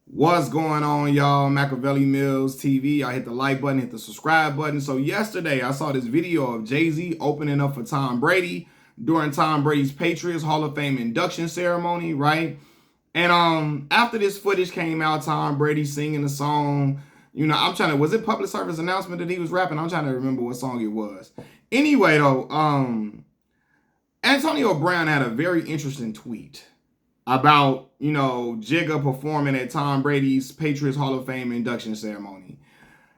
What's going on, y'all? Machiavelli Mills TV. I hit the like button, hit the subscribe button. So yesterday I saw this video of Jay-Z opening up for Tom Brady during Tom Brady's Patriots Hall of Fame induction ceremony, right? And after this footage came out, Tom Brady singing the song. Was it public service announcement that he was rapping? I'm trying to remember what song it was. Anyway, though, Antonio Brown had a very interesting tweet about, Jigga performing at Tom Brady's Patriots Hall of Fame induction ceremony.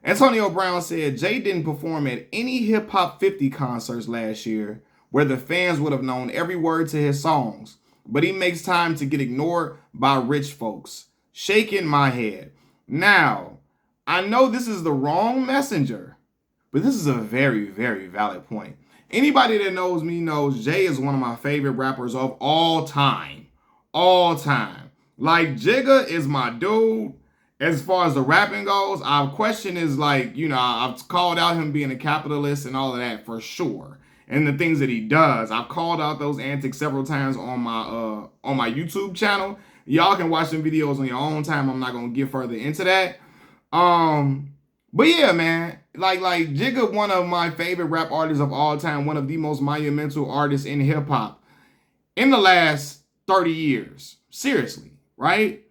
Antonio Brown said Jay didn't perform at any Hip Hop 50 concerts last year where the fans would have known every word to his songs, but he makes time to get ignored by rich folks. Shaking my head. Now, I know this is the wrong messenger, but this is a very, very valid point. Anybody that knows me knows Jay is one of my favorite rappers of all time. All time. Like, Jigga is my dude. As far as the rapping goes, our question is I've called out him being a capitalist and all of that for sure. And the things that he does. I've called out those antics several times on my YouTube channel. Y'all can watch some videos on your own time. I'm not gonna get further into that. But yeah, man. Like Jigga, one of my favorite rap artists of all time, one of the most monumental artists in hip hop in the last 30 years. Seriously, right?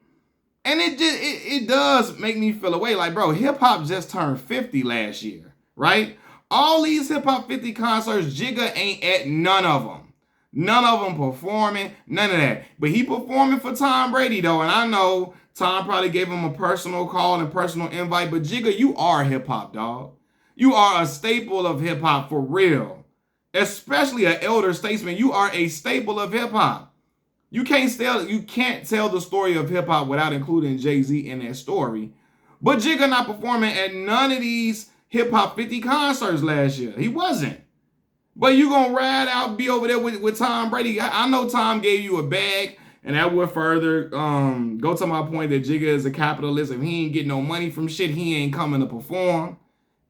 And it does make me feel away. Like, bro, hip hop just turned 50 last year, right? All these hip hop 50 concerts, Jigga ain't at none of them. None of them performing, none of that. But he performing for Tom Brady, though. And I know Tom probably gave him a personal call and personal invite. But Jigga, you are hip hop, dog. You are a staple of hip hop for real. Especially an elder statesman. You are a staple of hip hop. You can't tell the story of hip hop without including Jay-Z in that story. But Jigga not performing at none of these hip hop 50 concerts last year. He wasn't. But you gonna ride out, be over there with Tom Brady. I know Tom gave you a bag, and that would further go to my point that Jigga is a capitalist. If he ain't getting no money from shit, he ain't coming to perform.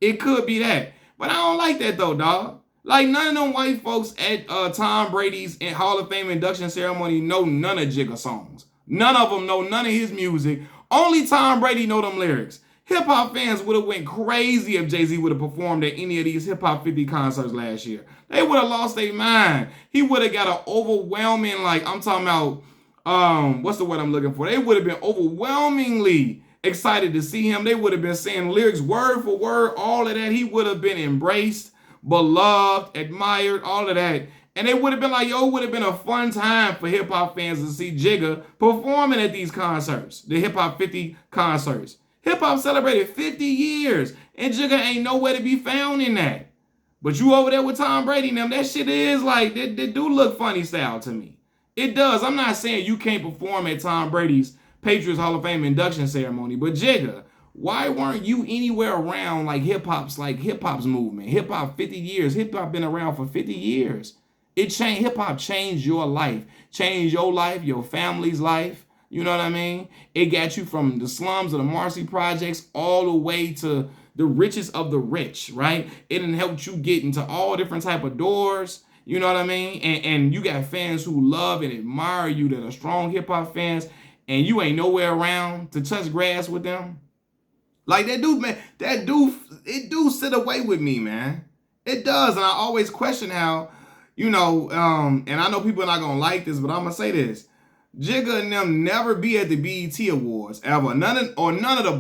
It could be that. But I don't like that though, dog. Like, none of them white folks at Tom Brady's Hall of Fame induction ceremony know none of Jigga songs. None of them know none of his music. Only Tom Brady know them lyrics. Hip-hop fans would have went crazy if Jay-Z would have performed at any of these hip-hop 50 concerts last year. They would have lost their mind. He would have got an overwhelming, I'm talking about, what's the word I'm looking for? They would have been overwhelmingly excited to see him. They would have been saying lyrics word for word, all of that. He would have been embraced, beloved, admired, all of that. And it would have been like, it would have been a fun time for hip-hop fans to see Jigga performing at these concerts, the hip-hop 50 concerts. Hip-hop celebrated 50 years, and Jigga ain't nowhere to be found in that. But you over there with Tom Brady and them, that shit is that do look funny style to me. It does. I'm not saying you can't perform at Tom Brady's Patriots Hall of Fame induction ceremony, but Jigga, why weren't you anywhere around hip-hop's movement? Hip-hop 50 years. Hip-hop been around for 50 years. Hip-hop changed your life. Changed your life, your family's life. You know what I mean? It got you from the slums of the Marcy Projects all the way to the richest of the rich, right? It done helped you get into all different type of doors. You know what I mean? And you got fans who love and admire you that are strong hip-hop fans, and you ain't nowhere around to touch grass with them. Like, that dude, man, it do sit away with me, man. It does. And I always question how, and I know people are not going to like this, but I'm going to say this. Jigga and them never be at the BET Awards ever. None of the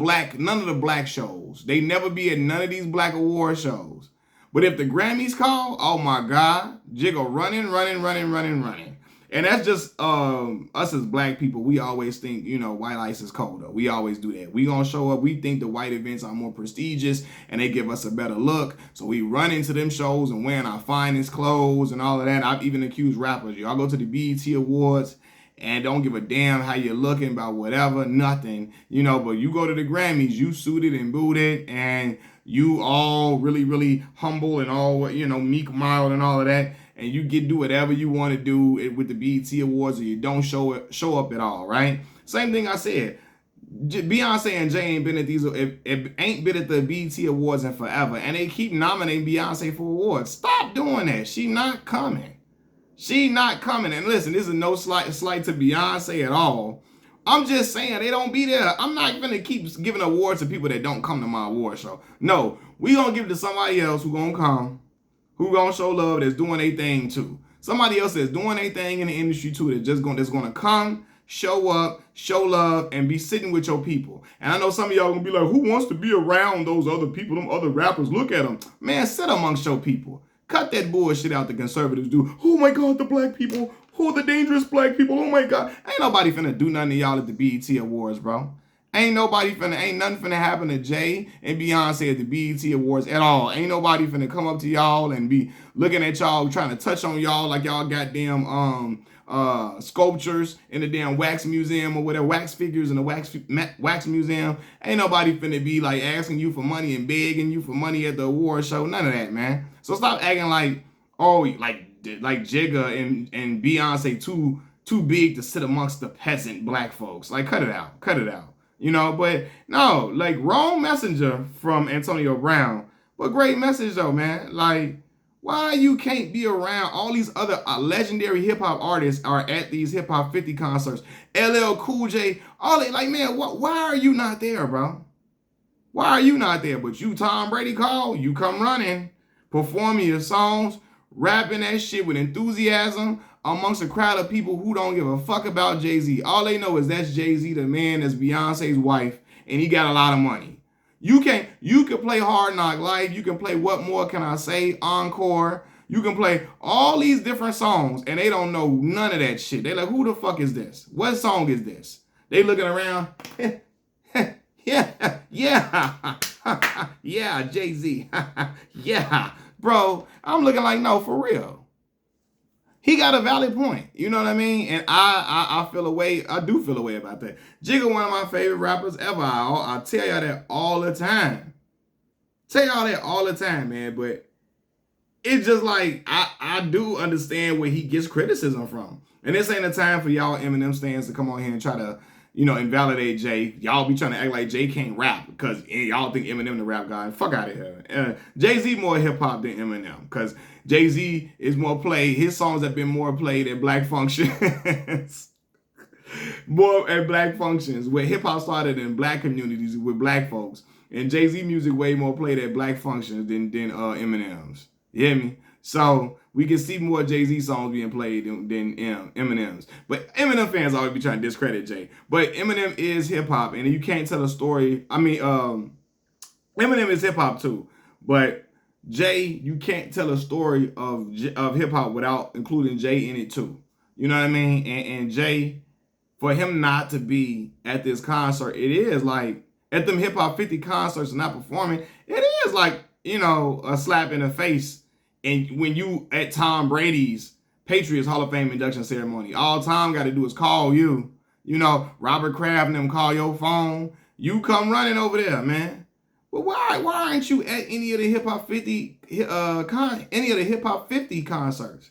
black shows. They never be at none of these black award shows. But if the Grammys call, oh my God, Jigga running. And that's just us as black people. We always think, white ice is colder. We always do that. We gonna show up. We think the white events are more prestigious and they give us a better look. So we run into them shows and wearing our finest clothes and all of that. I've even accused rappers. Y'all go to the BET Awards and don't give a damn how you're looking about whatever, nothing, but you go to the Grammys, you suited and booted, and you all really, really humble and all, meek, mild and all of that, and you do whatever you want to do with the BET Awards, or you don't show up at all, right? Same thing I said. Beyonce and Jay ain't been at the BET Awards in forever, and they keep nominating Beyonce for awards. Stop doing that. She not coming. And listen, this is no slight to Beyonce at all, I'm just saying they don't be there. I'm not gonna keep giving awards to people that don't come to my award show. No, we gonna give it to somebody else who gonna come, who gonna show love, that's doing a thing too. Somebody else that's doing a thing in the industry too, that's gonna come, show up, show love, and be sitting with your people. And I know some of y'all gonna be like, who wants to be around those other people, them other rappers? Look at them. Man, sit amongst your people. Cut that bullshit out the conservatives do. Oh my God, the black people. Who are the dangerous black people? Oh my God. Ain't nobody finna do nothing to y'all at the BET Awards, bro. Ain't nothing finna happen to Jay and Beyonce at the BET Awards at all. Ain't nobody finna come up to y'all and be looking at y'all, trying to touch on y'all like y'all goddamn sculptures in the damn wax museum or whatever, wax figures in the wax museum. Ain't nobody finna be like asking you for money and begging you for money at the award show. None of that, man. So stop acting like, oh, like Jigga and Beyonce too big to sit amongst the peasant black folks. Like, cut it out. Cut it out. You know, but no, like, wrong messenger from Antonio Brown. But great message though, man. Like, why you can't be around all these other legendary hip-hop artists are at these Hip Hop 50 concerts. LL Cool J, all they, like, man, why are you not there, bro? Why are you not there? But you, Tom Brady, call, you come running, performing your songs, rapping that shit with enthusiasm amongst a crowd of people who don't give a fuck about Jay-Z. All they know is that's Jay-Z, the man that's Beyonce's wife, and he got a lot of money. You can play Hard Knock Life. You can play What More Can I Say, Encore. You can play all these different songs, and they don't know none of that shit. They like, who the fuck is this? What song is this? They looking around. yeah, yeah, Jay-Z. yeah. Bro, I'm looking like, no, for real. He got a valid point. You know what I mean? And I feel a way. I do feel a way about that. Jigga, one of my favorite rappers ever. I tell y'all that all the time. Man. But it's just like, I do understand where he gets criticism from. And this ain't a time for y'all Eminem stands to come on here and try to, invalidate Jay. Y'all be trying to act like Jay can't rap because y'all think Eminem the rap guy. Fuck out of here. Jay-Z more hip-hop than Eminem because Jay-Z is more played. His songs have been more played at black functions. more at black functions where hip-hop started in black communities with black folks. And Jay-Z music way more played at black functions than Eminem's. You hear me? So we can see more Jay-Z songs being played than Eminem's. But Eminem fans always be trying to discredit Jay. But Eminem is hip-hop, and you can't tell a story. I mean, Eminem is hip-hop too. But Jay, you can't tell a story of hip-hop without including Jay in it too. You know what I mean? And Jay, for him not to be at this concert, it is like, at them Hip Hop 50 concerts and not performing, it is like, a slap in the face. And when you at Tom Brady's Patriots Hall of Fame induction ceremony, all Tom got to do is call you. Robert Kraft and them call your phone. You come running over there, man. But why aren't you at any of the Hip Hop 50 any of the Hip Hop 50 concerts?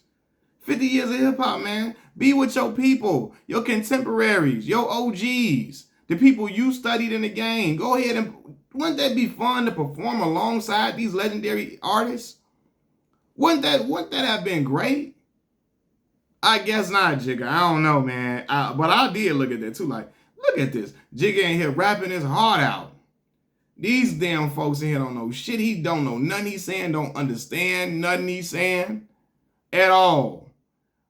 50 years of hip hop, man. Be with your people, your contemporaries, your OGs, the people you studied in the game. Go ahead and wouldn't that be fun to perform alongside these legendary artists? Wouldn't that have been great? I guess not, Jigga. I don't know, man. But I did look at that too. Like, look at this. Jigga in here rapping his heart out. These damn folks in here don't know shit. He don't know nothing he's saying. Don't understand nothing he's saying at all.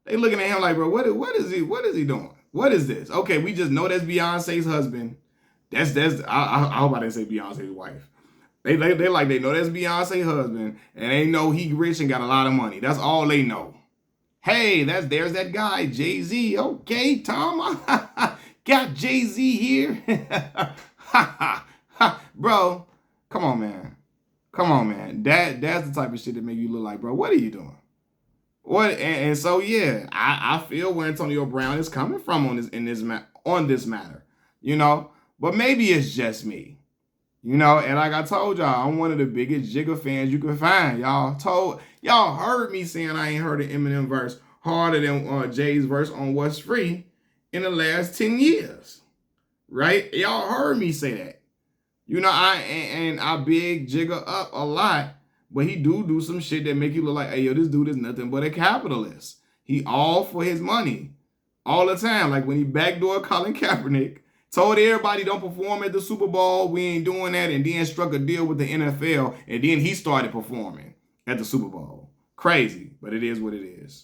They looking at him like, bro, what is he doing? What is this? Okay, we just know that's Beyonce's husband. I hope I didn't say Beyonce's wife. They like they know that's Beyonce's husband, and they know he rich and got a lot of money. That's all they know. Hey, there's that guy, Jay-Z. Okay, Tom, got Jay-Z here. Bro, come on, man. That's the type of shit that make you look like, bro, what are you doing? What and so yeah, I feel where Antonio Brown is coming from on this matter, But maybe it's just me, and like I told y'all, I'm one of the biggest Jigga fans you can find. Y'all heard me saying I ain't heard an Eminem verse harder than Jay's verse on What's Free in the last 10 years, right? Y'all heard me say that, I big Jigga up a lot. But he do some shit that make you look like, hey, yo, this dude is nothing but a capitalist. He all for his money. all the time. Like when he backdoored Colin Kaepernick, told everybody don't perform at the Super Bowl, we ain't doing that, and then struck a deal with the NFL, and then he started performing at the Super Bowl. Crazy, but it is what it is.